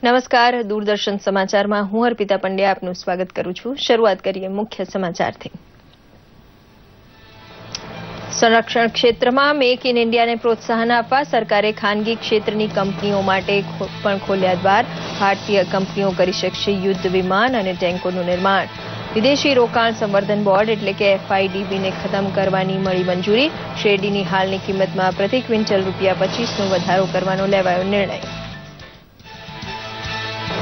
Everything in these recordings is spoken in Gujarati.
નમસ્કાર, દૂરદર્શન સમાચારમાં હું અર્પિતા પંડ્યા આપનું સ્વાગત કરું છું. શરૂઆત કરીએ મુખ્ય સમાચારથી. સંરક્ષણ ક્ષેત્રમાં મેક ઇન ઇન્ડિયાને પ્રોત્સાહન આપવા સરકારે ખાનગી ક્ષેત્રની કંપનીઓ માટે પણ ખોલ્યા દ્વાર. ભારતીય કંપનીઓ કરી શકશે યુદ્ધ વિમાન અને ટેન્કોનું નિર્માણ. વિદેશી રોકાણ સંવર્ધન બોર્ડ એટલે કે FIDBને ખતમ કરવાની મળી મંજૂરી. શેરડીની હાલની કિંમતમાં પ્રતિ ક્વિન્ટલ ₹25નો વધારો કરવાનો લેવાયો નિર્ણય.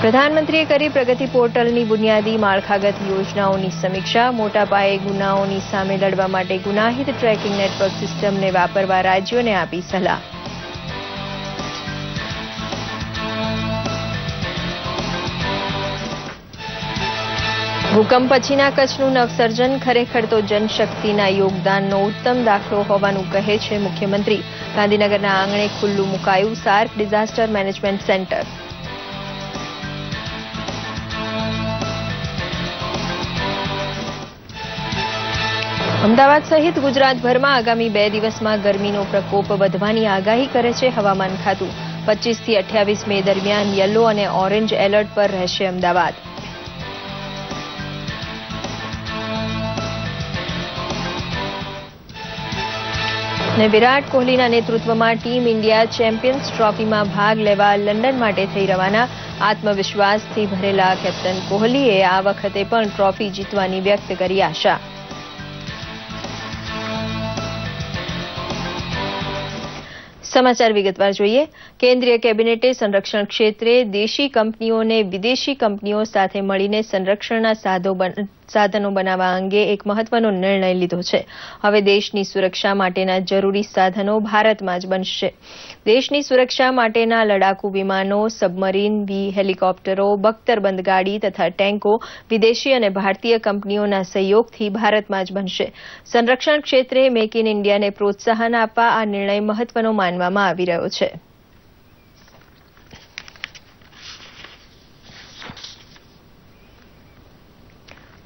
પ્રધાનમંત્રીએ કરી પ્રગતિ પોર્ટલની બુનિયાદી માળખાગત યોજનાઓની સમીક્ષા. મોટા પાયે ગુનાઓની સામે લડવા માટે ગુનાહિત ટ્રેકિંગ નેટવર્ક સિસ્ટમને વાપરવા રાજ્યોને આપી સલાહ. ભૂકંપ પછીના કચ્છનું નવસર્જન ખરેખર તો જનશક્તિના યોગદાનનો ઉત્તમ દાખલો હોવાનું કહે છે મુખ્યમંત્રી. ગાંધીનગરના આંગણે ખુલ્લું મુકાયું SAARC disaster management centre. Ahmedabad સહિત ગુજરાતભરમાં આગામી 2 દિવસમાં ગરમીનો પ્રકોપ વધવાની આગાહી કરે છે હવામાન ખાતું. 25 થી 28 મે દરમિયાન યલો અને ઓરેન્જ એલર્ટ પર રહેશે અમદાવાદ. અને વિરાટ કોહલીના નેતૃત્વમાં ટીમ ઇન્ડિયા ચેમ્પિયન્સ ટ્રોફીમાં ભાગ લેવા લંડન માટે થઈ રવાના. આત્મવિશ્વાસથી ભરેલા કેપ્ટન કોહલીએ આ વખતે પણ ટ્રોફી જીતવાની વ્યક્ત કરી આશા. સમાચાર વિગતવાર જોઈએ. કેન્દ્રીય કેબિનેટે સંરક્ષણ ક્ષેત્રે દેશી કંપનીઓને વિદેશી કંપનીઓ સાથે મળીને સંરક્ષણના સાધનો બનાવવા અંગે એક મહત્વનો નિર્ણય લીધો છે. હવે દેશની સુરક્ષા માટેના જરૂરી સાધનો ભારતમાં જ બનશે. દેશની સુરક્ષા માટેના લડાકુ વિમાનો, સબમરીન, હેલિકોપ્ટરો, બખ્તરબંધ ગાડી તથા ટેન્કો વિદેશી અને ભારતીય કંપનીઓના સહયોગથી ભારતમાં જ બનશે. સંરક્ષણ ક્ષેત્રે મેક ઇન ઇન્ડિયાને પ્રોત્સાહન આપવા આ નિર્ણય મહત્વનો માનવામાં આવી રહ્યો છે.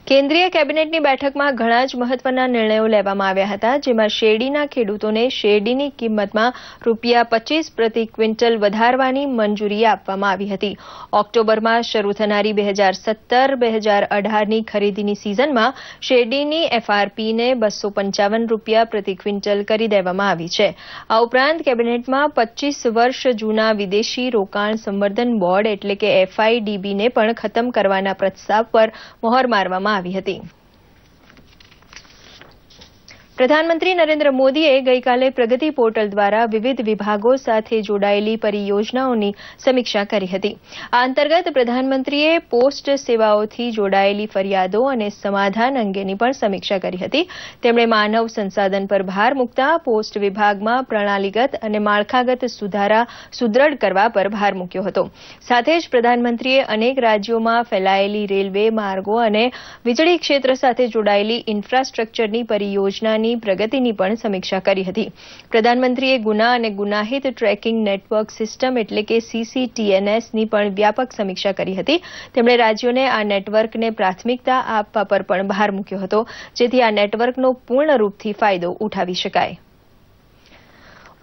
કેન્દ્રીય કેબિનેટની બેઠકમાં ઘણા જ મહત્વના નિર્ણયો લેવામાં આવ્યા હતા, જેમાં શેરડીના ખેડૂતોને શેરડીની કિંમતમાં ₹25 પ્રતિ ક્વિન્ટલ વધારવાની મંજૂરી આપવામાં આવી હતી. ઓક્ટોબરમાં શરૂ થનારી 2017-2018ની ખરીદીની સિઝનમાં શેરડીની FRPને ₹255 પ્રતિ ક્વિન્ટલ કરી દેવામાં આવી છે. આ ઉપરાંત કેબિનેટમાં 25 વર્ષ જૂના વિદેશી રોકાણ સંવર્ધન બોર્ડ એટલે કે FIDBને પણ ખતમ કરવાના પ્રસ્તાવ પર મહોર મારવામાં આવી હતી. પ્રધાનમંત્રી નરેન્દ્ર મોદીએ ગઈકાલે પ્રગતિ પોર્ટલ દ્વારા વિવિધ વિભાગો સાથે જોડાયેલી પરિયોજનાઓની સમીક્ષા કરી હતી. આ અંતર્ગત પ્રધાનમંત્રીએ પોસ્ટ સેવાઓથી જોડાયેલી ફરિયાદો અને સમાધાન અંગેની પણ સમીક્ષા કરી હતી. તેમણે માનવ સંસાધન પર ભાર મૂકતા પોસ્ટ વિભાગમાં પ્રણાલીગત અને માળખાગત સુધારા સુદ્રઢ કરવા પર ભાર મૂક્યો હતો. સાથે જ પ્રધાનમંત્રીએ અનેક રાજ્યોમાં ફેલાયેલી રેલવે માર્ગો અને વીજળી ક્ષેત્ર સાથે જોડાયેલી ઇન્ફ્રાસ્ટ્રક્ચરની પરિયોજનાની પ્રગતિની પણ સમીક્ષા કરી હતી. પ્રધાનમંત્રીએ ગુના અને ગુનાહિત ટ્રેકિંગ નેટવર્ક સિસ્ટમ એટલે કે CCTNSની પણ વ્યાપક સમીક્ષા કરી હતી. તેમણે રાજ્યોને આ નેટવર્કને પ્રાથમિકતા આપવા પર પણ ભાર મૂક્યો હતો, જેથી આ નેટવર્કનો પૂર્ણ રૂપથી ફાયદો ઉઠાવી શકાય.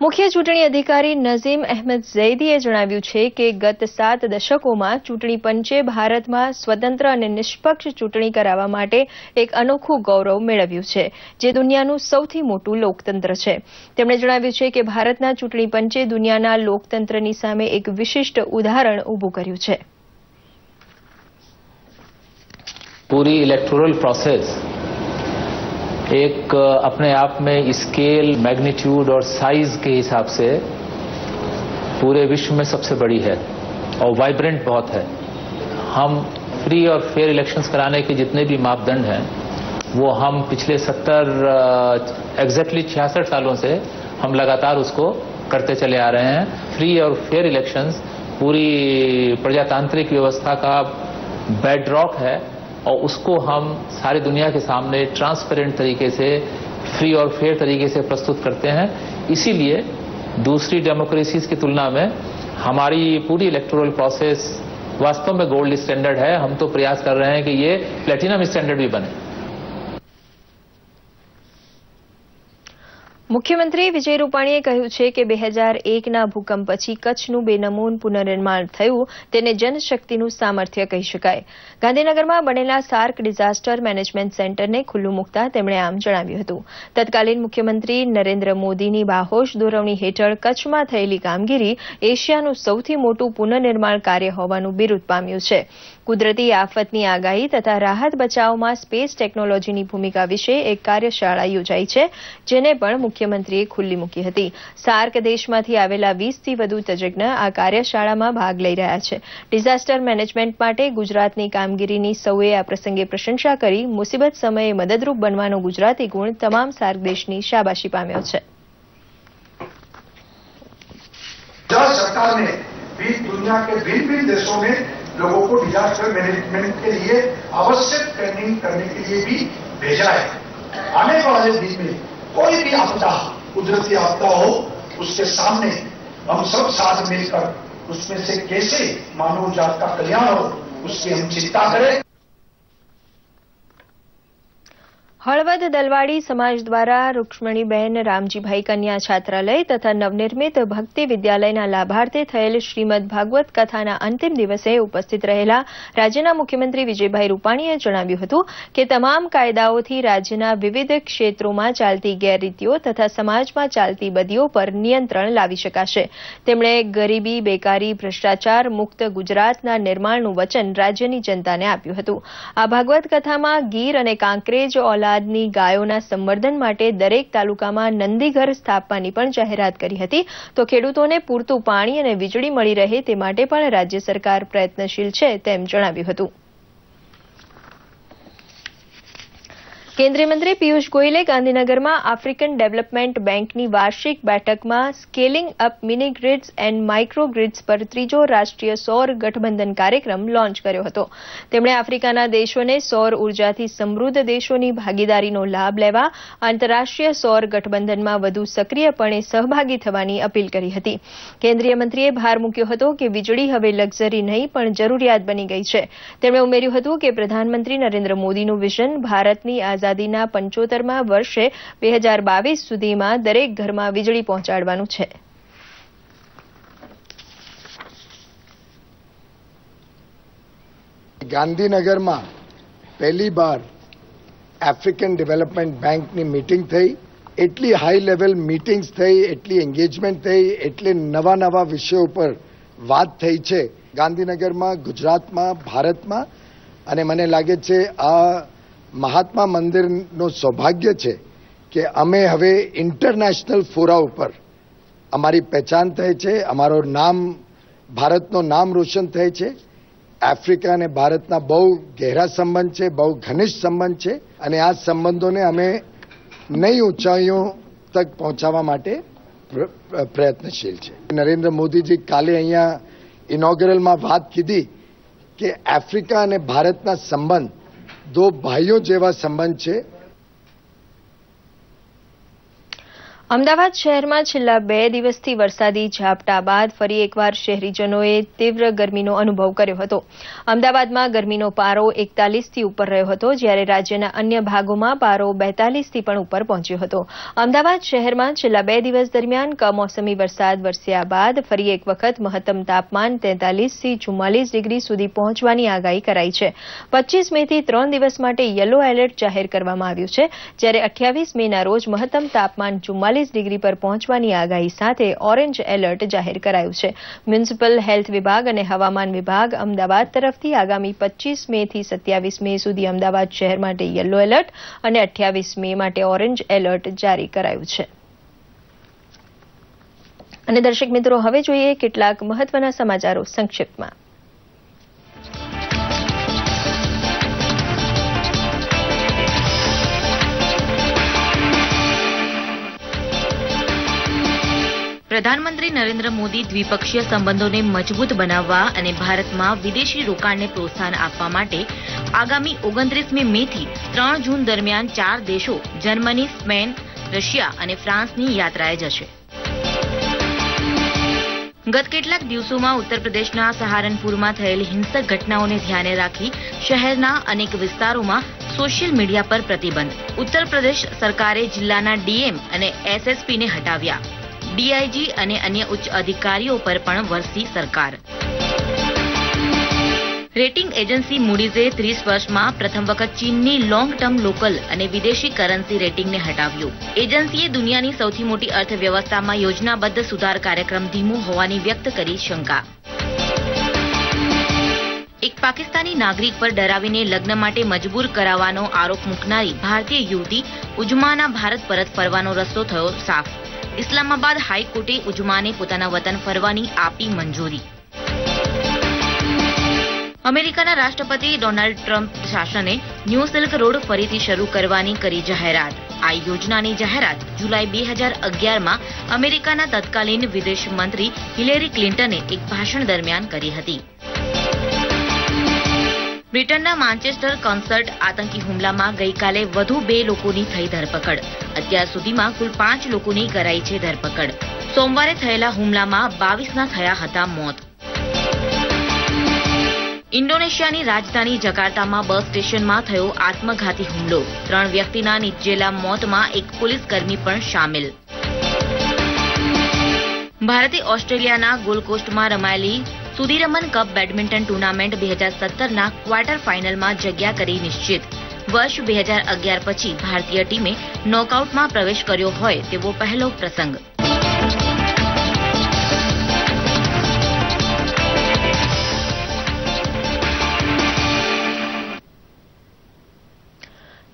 મુખ્ય ચૂંટણી અધિકારી નઝીમ અહેમદ ઝૈદીએ જણાવ્યું છે કે ગત 7 દશકોમાં ચૂંટણી પંચે ભારતમાં સ્વતંત્ર અને નિષ્પક્ષ ચૂંટણી કરાવવા માટે એક અનોખું ગૌરવ મેળવ્યું છે, જે દુનિયાનું સૌથી મોટું લોકતંત્ર છે. તેમણે જણાવ્યું છે કે ભારતના ચૂંટણી પંચે દુનિયાના લોકતંત્રની સામે એક વિશિષ્ટ ઉદાહરણ ઊભું કર્યું છે. पूरी इलेक्टोरल प्रोसेस एक अपने आप में स्केल, मैग्नीट्यूड और साइज के हिसाब से पूरे विश्व में सबसे बड़ी है और वाइब्रेंट बहुत है. हम फ्री और फेयर इलेक्शंस कराने के जितने भी मापदंड हैं वो हम पिछले 66 सालों से हम लगातार उसको करते चले आ रहे हैं. फ्री और फेयर इलेक्शंस पूरी प्रजातांत्रिक व्यवस्था का बेडरॉक है और उसको हम सारी दुनिया के सामने ट्रांसपेरेंट तरीके से, फ्री और फेयर तरीके से प्रस्तुत करते हैं. इसीलिए दूसरी डेमोक्रेसीज की तुलना में हमारी पूरी इलेक्टोरल प्रोसेस वास्तव में गोल्ड स्टैंडर्ड है. हम तो प्रयास कर रहे हैं कि ये प्लेटिनम स्टैंडर्ड भी बने. મુખ્યમંત્રી વિજય રૂપાણીએ કહ્યું છે કે 2001ના ભૂકંપ પછી કચ્છનું બેનમૂન પુનર્નિર્માણ થયું તેને જનશક્તિનું સામર્થ્ય કહી શકાય. ગાંધીનગરમાં બનેલા સાર્ક ડિઝાસ્ટર મેનેજમેન્ટ સેન્ટરને ખુલ્લું મૂકતા તેમણે આમ જણાવ્યું હતું. તત્કાલીન મુખ્યમંત્રી નરેન્દ્ર મોદીની બાહોશ દોરવણી હેઠળ કચ્છમાં થયેલી કામગીરી એશિયાનું સૌથી મોટું પુનર્નિર્માણ કાર્ય હોવાનું બિરુદ પામ્યું છે. કુદરતી આફતની આગાહી તથા રાહત બચાવમાં સ્પેસ ટેકનોલોજીની ભૂમિકા વિશે એક કાર્યશાળા યોજાઈ છે, જેને પણ મુખ્યમંત્રીએ ખુલ્લી મૂકી હતી. સાર્ક દેશમાંથી આવેલા 20થી વધુ તજજ્ઞ આ કાર્યશાળામાં ભાગ લઈ રહ્યા છે. ડિઝાસ્ટર મેનેજમેન્ટ માટે ગુજરાતની કામગીરીની સૌએ આ પ્રસંગે પ્રશંસા કરી મુસીબત સમયે મદદરૂપ બનવાનો ગુજરાતી ગુણ તમામ સાર્ક દેશની શાબાશી પામ્યો છે. सरकार ने भी दुनिया के भिन्न भिन्न देशों में लोगों को डिजास्टर मैनेजमेंट के लिए आवश्यक ट्रेनिंग करने के लिए भी भेजा है. आने वाले दिन में कोई भी आपदा, कुदरती आपदा हो, उसके सामने हम सब साथ मिलकर उसमें से कैसे मानव जात का कल्याण हो उसकी हम चिंता करें. હળવદ દલવાડી સમાજ દ્વારા રૂક્ષ્મણીબેન રામજીભાઈ કન્યા છાત્રાલય તથા નવનિર્મિત ભક્તિ વિદ્યાલયના લાભાર્થે થયેલ શ્રીમદ ભાગવત કથાના અંતિમ દિવસે ઉપસ્થિત રહેલા રાજ્યના મુખ્યમંત્રી વિજયભાઈ રૂપાણીએ જણાવ્યું હતું કે તમામ કાયદાઓથી રાજ્યના વિવિધ ક્ષેત્રોમાં ચાલતી ગેરરીતિઓ તથા સમાજમાં ચાલતી બદીઓ પર નિયંત્રણ લાવી શકાશે. તેમણે ગરીબી, બેકારી, ભ્રષ્ટાચાર મુક્ત ગુજરાતના નિર્માણનું વચન રાજ્યની જનતાને આપ્યું હતું. આ ભાગવત કથામાં ગીર અને કાંકરેજ ઓલાદની ગાયોના સંવર્ધન માટે દરેક તાલુકામાં નંદીઘર સ્થાપવાની પણ જાહેરાત કરી હતી. તો ખેડૂતોને પૂરતું પાણી અને વીજળી મળી રહે તે માટે પણ રાજ્ય સરકાર પ્રયત્નશીલ છે તેમ જણાવ્યું હતું. કેન્દ્રીય મંત્રી પિયુષ ગોયલે ગાંધીનગરમાં આફ્રિકન ડેવલપમેન્ટ બેંકની વાર્ષિક બેઠકમાં scaling up mini grids and micro grids પર ત્રીજો રાષ્ટ્રીય સૌર ગઠબંધન કાર્યક્રમ લોન્ચ કર્યો હતો. તેમણે આફ્રિકાના દેશોને સૌર ઉર્જાથી સમૃદ્ધ દેશોની ભાગીદારીનો લાભ લેવા આંતરરાષ્ટ્રીય સૌર ગઠબંધનમાં વધુ સક્રિયપણે સહભાગી થવાની અપીલ કરી હતી. કેન્દ્રીય મંત્રીએ ભાર મૂક્યો હતો કે વીજળી હવે લક્ઝરી નહીં પણ જરૂરિયાત બની ગઈ છે. તેમણે ઉમેર્યું હતું કે પ્રધાનમંત્રી નરેન્દ્ર મોદીનું વિઝન ભારતની આઝાદીના 75મા વર્ષે 2022 સુધીમાં દરેક ઘરમાં વીજળી પહોંચાડવાનું છે. ગાંધીનગરમાં પહેલી બાર આફ્રિકન ડેવલપમેન્ટ બેંકની મીટિંગ થઈ. એટલી હાઈ લેવલ મીટિંગ્સ થઈ, એટલી એન્ગેજમેન્ટ થઈ, એટલે નવા નવા વિષયો પર વાત થઈ છે ગાંધીનગરમાં, ગુજરાતમાં, ભારતમાં. અને મને લાગે છે આ મહાત્મા મંદિરનું સૌભાગ્ય છે કે અમે હવે ઇન્ટરનેશનલ ફોરા ઉપર અમારી પહેચાન થઈ છે, અમારો નામ, ભારતનું નામ રોશન થાય છે. આફ્રિકા અને ભારતના બહુ ગહેરા સંબંધ છે, બહુ ઘનિષ્ઠ સંબંધ છે અને આ સંબંધોને અમે નઈ ઊંચાઈઓ તક પહોંચાડવા માટે પ્રયત્નશીલ છે. નરેન્દ્ર મોદીજી કાલે અહીંયા ઇનોગ્રલમાં વાત કીધી કે આફ્રિકા અને ભારતના સંબંધ દો ભાઈઓ જેવા સંબંધ છે. અમદાવાદ શહેરમાં છેલ્લા 2 દિવસથી વરસાદી ઝાપટા બાદ ફરી એકવાર શહેરીજનોએ તીવ્ર ગરમીનો અનુભવ કર્યો હતો. અમદાવાદમાં ગરમીનો પારો 41થી ઉપર રહ્યો હતો, જ્યારે રાજ્યના અન્ય ભાગોમાં પારો 42થી પણ ઉપર પહોંચ્યો હતો. અમદાવાદ શહેરમાં છેલ્લા 2 દિવસ દરમિયાન કમોસમી વરસાદ વરસ્યા બાદ ફરી એક વખત મહત્તમ તાપમાન 43થી 44 ડિગ્રી સુધી પહોંચવાની આગાહી કરાઈ છે. 25 મેથી 3 દિવસ માટે યલો એલર્ટ જાહેર કરવામાં આવ્યું છે, જ્યારે 28 મેના રોજ મહત્તમ તાપમાન 44 ડિગ્રી પર પહોંચવાની આગાહી સાથે ઓરેન્જ એલર્ટ જાહેર કરાયું છે. મ્યુનિસિપલ હેલ્થ વિભાગ અને હવામાન વિભાગ અમદાવાદ તરફથી આગામી 25 મેથી 27 મે સુધી અમદાવાદ શહેર માટે યલો એલર્ટ અને 28 મે માટે ઓરેન્જ એલર્ટ જારી કરાયું છે. અને દર્શક મિત્રો, હવે જોઈએ કેટલાક મહત્વના સમાચારો સંક્ષિપ્તમાં. પ્રધાનમંત્રી નરેન્દ્ર મોદી દ્વિપક્ષીય સંબંધોને મજબૂત બનાવવા અને ભારતમાં વિદેશી રોકાણને પ્રોત્સાહન આપવા માટે આગામી 29 મેથી 3 જૂન દરમિયાન 4 દેશો જર્મની, સ્પેન, રશિયા અને ફ્રાન્સની યાત્રાએ જશે. ગત કેટલાક દિવસોમાં ઉત્તર પ્રદેશના સહારનપુરમાં થયેલી હિંસક ઘટનાઓને ધ્યાને રાખી શહેરના અનેક વિસ્તારોમાં સોશિયલ મીડિયા પર પ્રતિબંધ. ઉત્તર પ્રદેશ સરકારે જિલ્લાના ડીએમ અને એસએસપીને હટાવ્યા. ડીઆઈજી અને અન્ય ઉચ્ચ અધિકારીઓ પર પણ વરસી સરકાર. રેટિંગ એજન્સી મૂડીઝે 30 વર્ષમાં પ્રથમ વખત ચીનની લોંગ ટર્મ લોકલ અને વિદેશી કરન્સી રેટિંગને હટાવ્યું. એજન્સીએ દુનિયાની સૌથી મોટી અર્થવ્યવસ્થામાં યોજનાબદ્ધ સુધાર કાર્યક્રમ ધીમો હોવાની વ્યક્ત કરી શંકા. એક પાકિસ્તાની નાગરિક પર ડરાવીને લગ્ન માટે મજબૂર કરાવવાનો આરોપ મૂકનારી ભારતીય યુવતી ઉજમાના ભારત પરત ફરવાનો રસ્તો થયો સાફ. ઇસ્લામાબાદ હાઈકોર્ટે ઉજમાને પોતાના વતન ફરવાની આપી મંજૂરી. અમેરિકાના રાષ્ટ્રપતિ ડોનાલ્ડ ટ્રમ્પ શાસને ન્યૂ સિલ્ક રોડ ફરીથી શરૂ કરવાની કરી જાહેરાત. આ યોજનાની જાહેરાત જુલાઈ 2011માં અમેરિકાના તત્કાલીન વિદેશ મંત્રી હિલેરી ક્લિન્ટને એક ભાષણ દરમિયાન કરી હતી. બ્રિટનના માન્ચેસ્ટર કોન્સર્ટ આતંકી હુમલામાં ગઈકાલે વધુ 2 લોકોની થઈ ધરપકડ. અત્યાર સુધીમાં કુલ 5 લોકોની કરાઈ છે ધરપકડ. સોમવારે થયેલા હુમલામાં 22ના થયા હતા મોત. ઇન્ડોનેશિયાની રાજધાની જકાર્તામાં બસ સ્ટેશનમાં થયો આત્મઘાતી હુમલો. 3 વ્યક્તિના નિપજેલા મોતમાં એક પોલીસ કર્મી પણ સામેલ. ભારતે ઓસ્ટ્રેલિયાના ગોલ્ડ કોસ્ટમાં રમાયેલી સુધીરમન કપ બેડમિન્ટન ટુર્નામેન્ટ 2017ના ક્વાર્ટર ફાઇનલમાં જગ્યા કરી નિશ્ચિત. વર્ષ 2011 પછી ભારતીય ટીમે નોકઆઉટમાં પ્રવેશ કર્યો હોય તેવો પહેલો પ્રસંગ.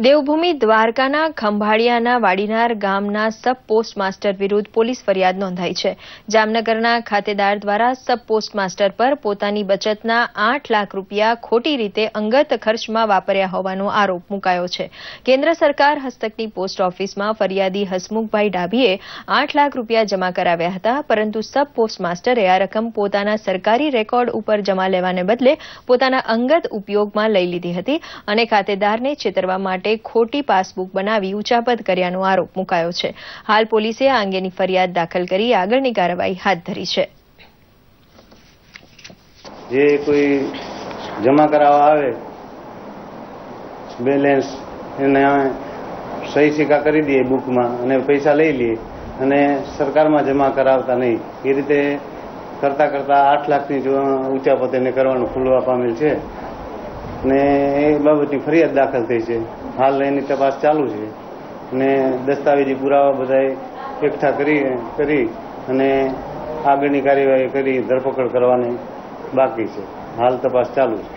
દેવભૂમિ દ્વારકાના ખંભાળિયાના વાડીનાર ગામના સબ પોસ્ટ માસ્ટર વિરુદ્ધ પોલીસ ફરિયાદ નોંધાઈ છે. જામનગરના ખાતેદાર દ્વારા સબ પોસ્ટ માસ્ટર પર પોતાની બચતના 8 લાખ રૂપિયા ખોટી રીતે અંગત ખર્ચમાં વાપર્યા હોવાનો આરોપ મુકાયો છે. કેન્દ્ર સરકાર હસ્તકની પોસ્ટ ઓફિસમાં ફરિયાદી હસમુખભાઈ ડાભીએ 8 લાખ રૂપિયા જમા કરાવ્યા હતા, પરંતુ સબ પોસ્ટ માસ્ટરે આ રકમ પોતાના સરકારી રેકોર્ડ ઉપર જમા લેવાને બદલે પોતાના અંગત ઉપયોગમાં લઈ લીધી હતી અને ખાતેદારને છેતરવા માટે ખોટી પાસબુક બનાવી ઉચાપત કર્યાનો આરોપ મુકાયો છે. હાલ પોલીસે આ અંગેની ફરિયાદ દાખલ કરી આગળની કાર્યવાહી હાથ ધરી છે. જે કોઈ જમા કરાવવા આવે બેલેન્સ એને સહી સિક્કા કરી દઈએ બુકમાં અને પૈસા લઈ લઈએ અને સરકારમાં જમા કરાવતા નહીં. એ રીતે કરતા 8 લાખની ઉચાપત એને કરવાનું ખુલવા પામેલ છે ને એ બાબતની ફરિયાદ દાખલ થઈ છે. હાલ એની તપાસ ચાલુ છે અને દસ્તાવેજી પુરાવા બધા એકઠા કરી અને આગળની કાર્યવાહી કરી ધરપકડ કરવાની બાકી છે. હાલ તપાસ ચાલુ છે.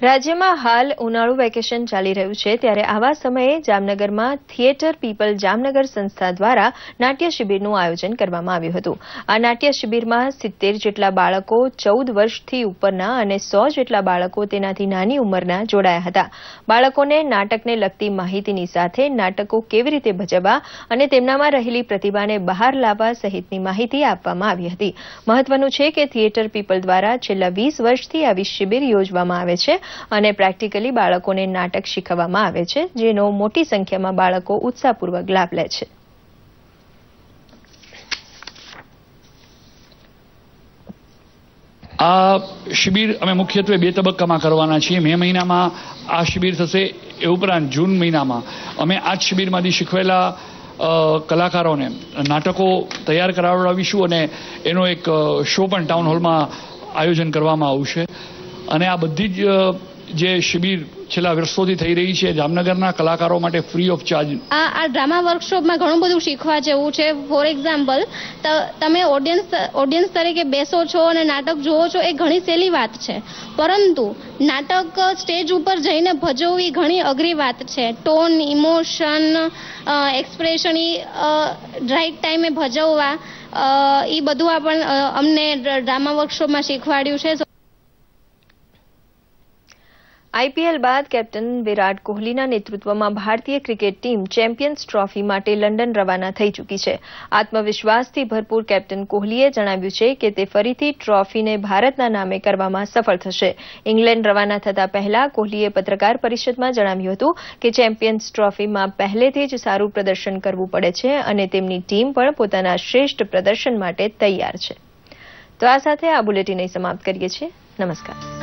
રાજ્યમાં હાલ ઉનાળુ વેકેશન ચાલી રહ્યું છે, ત્યારે આવા સમયે જામનગરમાં થિયેટર પીપલ જામનગર સંસ્થા દ્વારા નાટ્ય શિબિરનું આયોજન કરવામાં આવ્યું હતું. આ નાટ્ય શિબિરમાં 70 જેટલા બાળકો 14 વર્ષથી ઉપરના અને 100 જેટલા બાળકો તેનાથી નાની ઉંમરના જોડાયા હતા. બાળકોને નાટકને લગતી માહિતીની સાથે નાટકો કેવી રીતે ભજવવા અને તેમનામાં રહેલી પ્રતિભાને બહાર લાવવા સહિતની માહિતી આપવામાં આવી હતી. મહત્વનું છે કે થિયેટર પીપલ દ્વારા છેલ્લા 20 વર્ષથી આવી શિબિર યોજવામાં આવે છે અને પ્રેક્ટિકલી બાળકોને નાટક શીખવવામાં આવે છે, જેનો મોટી સંખ્યામાં બાળકો ઉત્સાહપૂર્વક લાભ લે છે. આ શિબિર અમે મુખ્યત્વે 2 તબક્કામાં કરવાના છીએ. મે મહિનામાં આ શિબિર થશે. એ ઉપરાંત જૂન મહિનામાં અમે આ શિબિરમાંથી શીખવેલા કલાકારોને નાટકો તૈયાર કરાવડાવીશું અને એનો એક શો પણ ટાઉન હોલમાં આયોજન કરવામાં આવશે. અને આ બધી જ જે શિબિર છેલ્લા વર્ષોથી થઈ રહી છે જામનગરના કલાકારો માટે ફ્રી ઓફ ચાર્જ. આ ડ્રામા વર્કશોપમાં ઘણું બધું શીખવા જેવું છે. ફોર એક્ઝામ્પલ, તમે ઓડિયન્સ તરીકે બેસો છો અને નાટક જુઓ છો એ ઘણી સહેલી વાત છે, પરંતુ નાટક સ્ટેજ ઉપર જઈને ભજવવી ઘણી અઘરી વાત છે. ટોન, ઇમોશન, એક્સપ્રેશન રાઈટ ટાઈમે ભજવવા એ બધું અમને ડ્રામા વર્કશોપમાં શીખવાડ્યું છે. આઈપીએલ બાદ કેપ્ટન વિરાટ કોહલીના નેતૃત્વમાં ભારતીય ક્રિકેટ ટીમ ચેમ્પિયન્સ ટ્રોફી માટે લંડન રવાના થઈ ચૂકી છે. આત્મવિશ્વાસથી ભરપૂર કેપ્ટન કોહલીએ જણાવ્યું છે કે તે ફરીથી ટ્રોફીને ભારતના નામે કરવામાં સફળ થશે. ઇંગ્લેન્ડ રવાના થતા પહેલા કોહલીએ પત્રકાર પરિષદમાં જણાવ્યું હતું કે ચેમ્પિયન્સ ટ્રોફીમાં પહેલેથી જ સારું પ્રદર્શન કરવું પડે છે અને તેમની ટીમ પણ પોતાના શ્રેષ્ઠ પ્રદર્શન માટે તૈયાર છે. તો આ સાથે આ બુલેટિન સમાપ્ત કરીએ છીએ. નમસ્કાર.